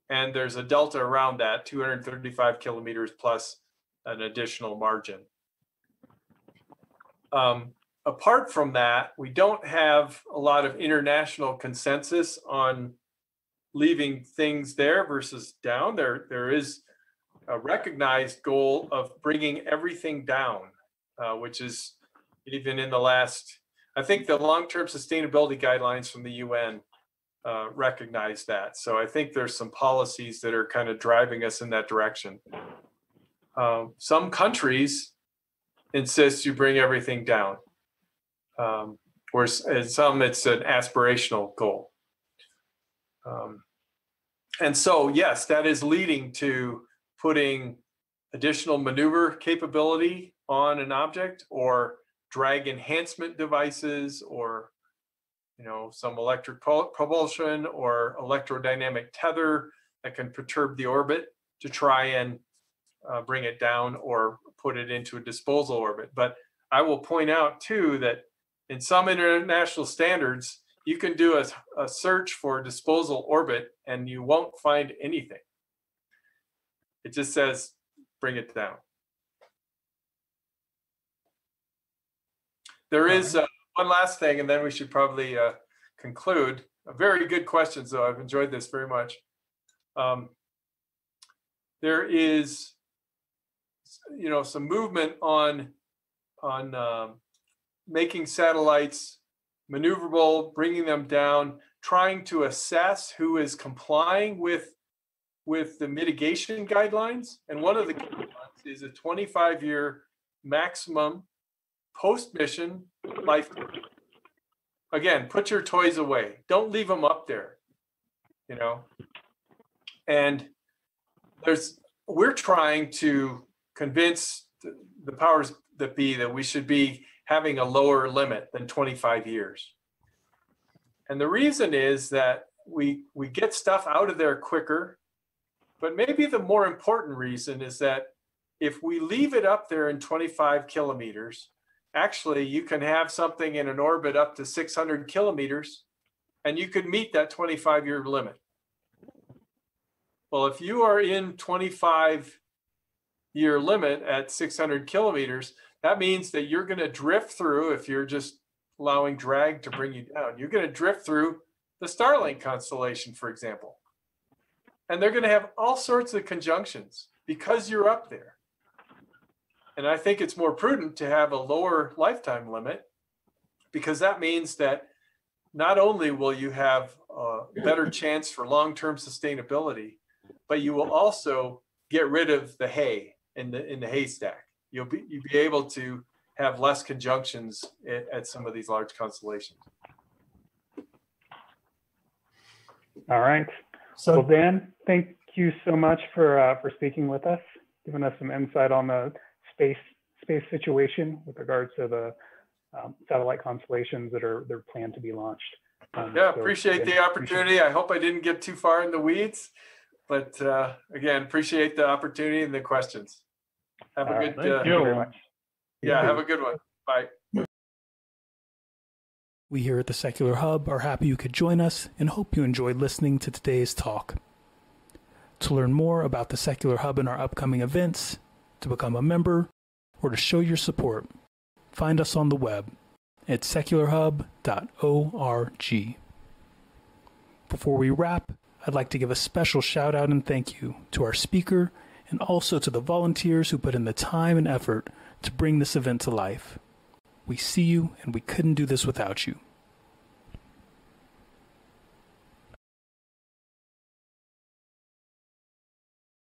And there's a delta around that, 235 kilometers plus an additional margin. Apart from that, we don't have a lot of international consensus on leaving things there versus down. There is a recognized goal of bringing everything down, which is even in the last, I think the long-term sustainability guidelines from the UN recognize that. So I think there's some policies that are kind of driving us in that direction. Some countries insist you bring everything down. Whereas in some, it's an aspirational goal. And so, yes, that is leading to putting additional maneuver capability on an object, or drag enhancement devices, or some electric propulsion or electrodynamic tether that can perturb the orbit to try and bring it down or put it into a disposal orbit. But I will point out too that in some international standards, you can do a search for disposal orbit and you won't find anything. It just says, bring it down. There is one last thing, and then we should probably conclude. A very good question, though. I've enjoyed this very much. There is, some movement on making satellites maneuverable, bringing them down, trying to assess who is complying with the mitigation guidelines. And one of the guidelines is a 25-year maximum post-mission lifetime. Again, put your toys away. Don't leave them up there, And we're trying to convince the powers that be that we should be having a lower limit than 25 years. And the reason is that we get stuff out of there quicker, but maybe the more important reason is that if we leave it up there in 25 kilometers, actually you can have something in an orbit up to 600 kilometers and you could meet that 25-year limit. Well, if you are in 25-year limit at 600 kilometers, that means that you're going to drift through, if you're just allowing drag to bring you down, you're going to drift through the Starlink constellation, for example. And they're going to have all sorts of conjunctions because you're up there. And I think it's more prudent to have a lower lifetime limit, because that means that not only will you have a better chance for long-term sustainability, but you will also get rid of the hay in the haystack. You'll be able to have less conjunctions at some of these large constellations. All right. So, well, Dan, thank you so much for speaking with us, giving us some insight on the space situation with regards to the satellite constellations that are planned to be launched. Appreciate the opportunity. I hope I didn't get too far in the weeds, but again, appreciate the opportunity and the questions. Have a good. Thank you very much. Yeah, have a good one. Bye. We here at the Secular Hub are happy you could join us and hope you enjoyed listening to today's talk. To learn more about the Secular Hub and our upcoming events, to become a member, or to show your support, find us on the web at secularhub.org. Before we wrap, I'd like to give a special shout out and thank you to our speaker and also to the volunteers who put in the time and effort to bring this event to life. We see you, and we couldn't do this without you.